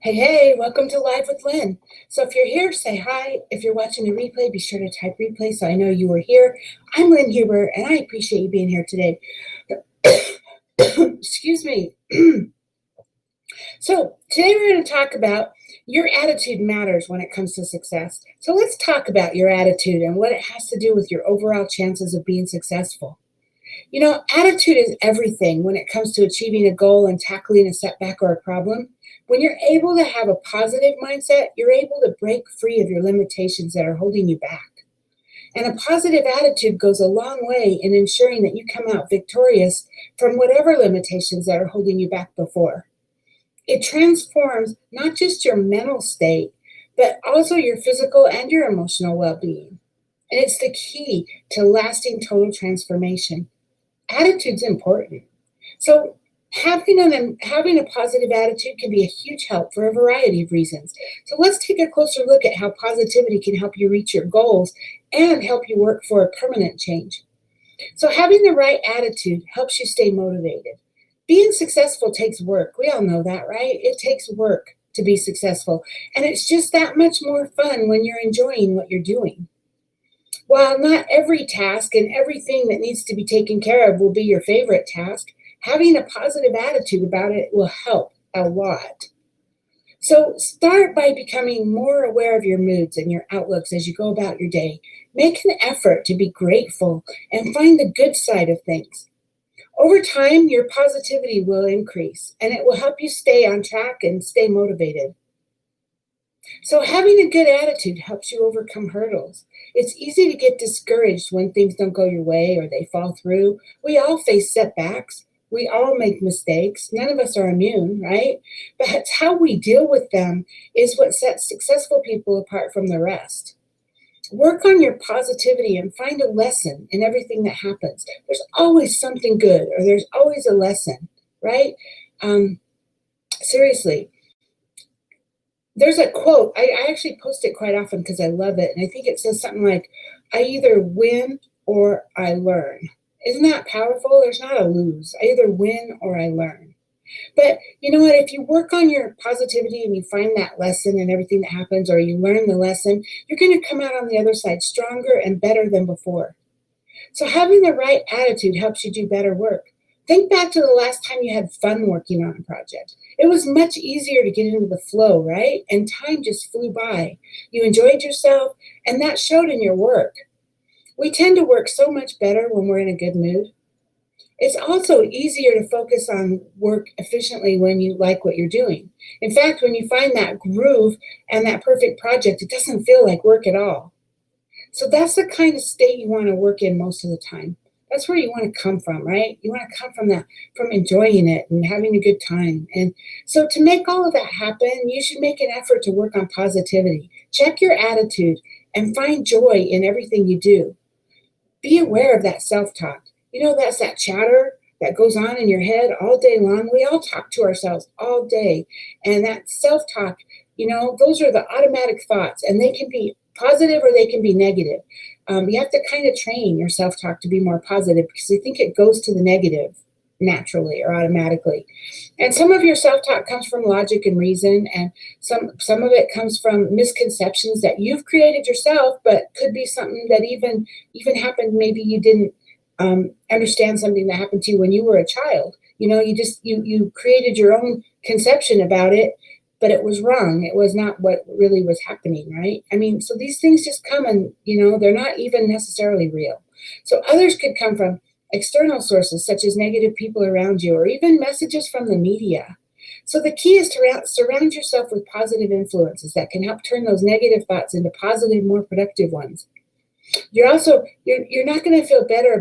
Hey, welcome to Live with Lynn. So if you're here, say hi. If you're watching the replay, be sure to type replay so I know you were here. I'm Lynn Huber, and I appreciate you being here today. Excuse me. So today we're going to talk about your attitude matters when it comes to success. So let's talk about your attitude and what it has to do with your overall chances of being successful. You know, attitude is everything when it comes to achieving a goal and tackling a setback or a problem. When you're able to have a positive mindset, you're able to break free of your limitations that are holding you back. And a positive attitude goes a long way in ensuring that you come out victorious from whatever limitations that are holding you back before. It transforms not just your mental state, but also your physical and your emotional well-being. And it's the key to lasting total transformation. Attitude's important. So having a positive attitude can be a huge help for a variety of reasons. So let's take a closer look at how positivity can help you reach your goals and help you work for a permanent change. So having the right attitude helps you stay motivated. Being successful takes work. We all know that, right? It takes work to be successful. And it's just that much more fun when you're enjoying what you're doing. While not every task and everything that needs to be taken care of will be your favorite task, having a positive attitude about it will help a lot. So start by becoming more aware of your moods and your outlooks as you go about your day. Make an effort to be grateful and find the good side of things. Over time, your positivity will increase and it will help you stay on track and stay motivated. So having a good attitude helps you overcome hurdles. It's easy to get discouraged when things don't go your way or they fall through. We all face setbacks. We all make mistakes. None of us are immune, right? But it's how we deal with them is what sets successful people apart from the rest. Work on your positivity and find a lesson in everything that happens. There's always something good or there's always a lesson, right? Seriously. There's a quote, I actually post it quite often because I love it. And I think it says something like, I either win or I learn. Isn't that powerful? There's not a lose. I either win or I learn. But you know what? If you work on your positivity and you find that lesson in everything that happens, or you learn the lesson, you're going to come out on the other side stronger and better than before. So having the right attitude helps you do better work. Think back to the last time you had fun working on a project. It was much easier to get into the flow, right? And time just flew by. You enjoyed yourself, and that showed in your work. We tend to work so much better when we're in a good mood. It's also easier to focus on work efficiently when you like what you're doing. In fact, when you find that groove and that perfect project, it doesn't feel like work at all. So that's the kind of state you want to work in most of the time. That's where you want to come from, right? You want to come from that, from enjoying it and having a good time. And so to make all of that happen, you should make an effort to work on positivity. Check your attitude and find joy in everything you do. Be aware of that self-talk. You know, that's that chatter that goes on in your head all day long. We all talk to ourselves all day. And that self-talk, you know, those are the automatic thoughts, and they can be positive or they can be negative. You have to kind of train your self-talk to be more positive because I think it goes to the negative naturally or automatically. And some of your self-talk comes from logic and reason, and some of it comes from misconceptions that you've created yourself, but could be something that even happened. Maybe you didn't understand something that happened to you when you were a child. You know, you created your own conception about it, but it was wrong. It was not what really was happening, right? I mean, so these things just come and, you know, they're not even necessarily real. So others could come from external sources, such as negative people around you, or even messages from the media. So the key is to surround yourself with positive influences that can help turn those negative thoughts into positive, more productive ones. You're not going to feel better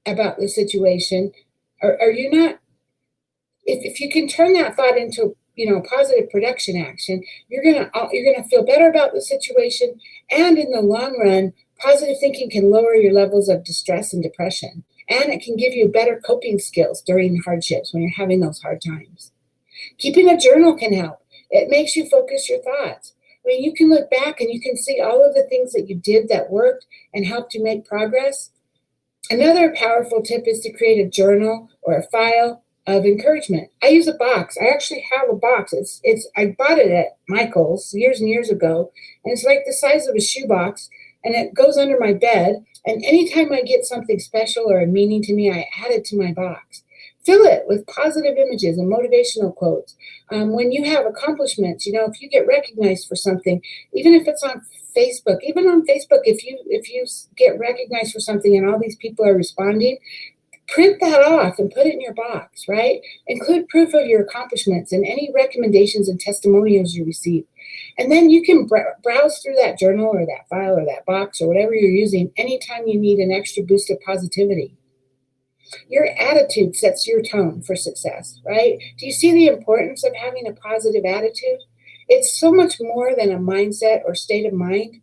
about the situation, or you're not. If you can turn that thought into, you know, positive production action, you're gonna feel better about the situation, and in the long run, positive thinking can lower your levels of distress and depression, and it can give you better coping skills during hardships when you're having those hard times. Keeping a journal can help. It makes you focus your thoughts. I mean, you can look back and you can see all of the things that you did that worked and helped you make progress. Another powerful tip is to create a journal or a file of encouragement. I use a box. I actually have a box. I bought it at Michael's years and years ago, and it's like the size of a shoebox, and it goes under my bed. And anytime I get something special or a meaning to me, I add it to my box. Fill it with positive images and motivational quotes. When you have accomplishments, if you get recognized for something, even if it's on Facebook, if you get recognized for something and all these people are responding, print that off and put it in your box, right? Include proof of your accomplishments and any recommendations and testimonials you receive. And then you can browse through that journal or that file or that box or whatever you're using anytime you need an extra boost of positivity. Your attitude sets your tone for success, right? Do you see the importance of having a positive attitude? It's so much more than a mindset or state of mind.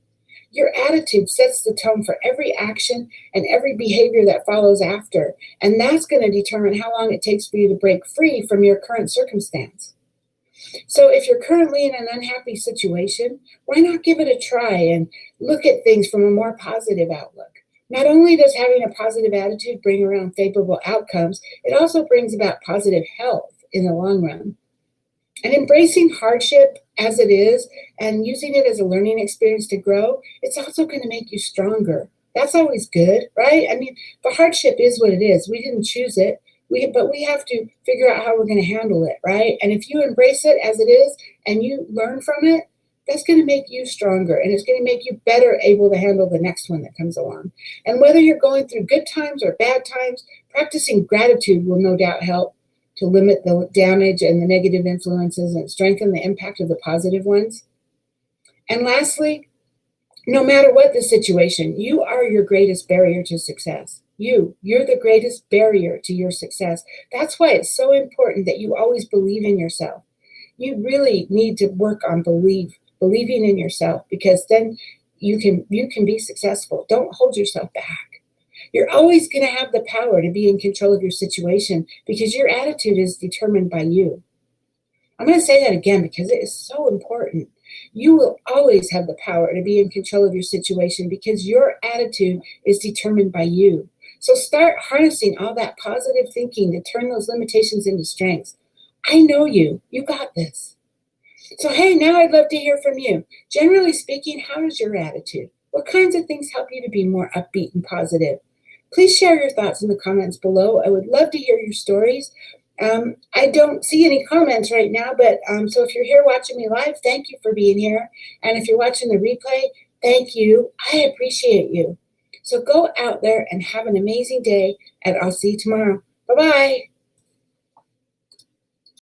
Your attitude sets the tone for every action and every behavior that follows after. And that's going to determine how long it takes for you to break free from your current circumstance. So if you're currently in an unhappy situation, why not give it a try and look at things from a more positive outlook? Not only does having a positive attitude bring around favorable outcomes, it also brings about positive health in the long run. And embracing hardship as it is and using it as a learning experience to grow, it's also going to make you stronger. That's always good, right? I mean, the hardship is what it is. We didn't choose it, but we have to figure out how we're going to handle it, right? And if you embrace it as it is and you learn from it, that's going to make you stronger, and it's going to make you better able to handle the next one that comes along. And whether you're going through good times or bad times, practicing gratitude will no doubt help to limit the damage and the negative influences and strengthen the impact of the positive ones. And lastly, no matter what the situation, you are your greatest barrier to success. You're the greatest barrier to your success. That's why it's so important that you always believe in yourself. You really need to work on believing in yourself, because then you can be successful. Don't hold yourself back. You're always going to have the power to be in control of your situation because your attitude is determined by you. I'm going to say that again because it is so important. You will always have the power to be in control of your situation because your attitude is determined by you. So start harnessing all that positive thinking to turn those limitations into strengths. I know you. You got this. So, hey, now I'd love to hear from you. Generally speaking, how is your attitude? What kinds of things help you to be more upbeat and positive? Please share your thoughts in the comments below. I would love to hear your stories. I don't see any comments right now, but so if you're here watching me live, thank you for being here. And if you're watching the replay, thank you. I appreciate you. So go out there and have an amazing day, and I'll see you tomorrow. Bye-bye.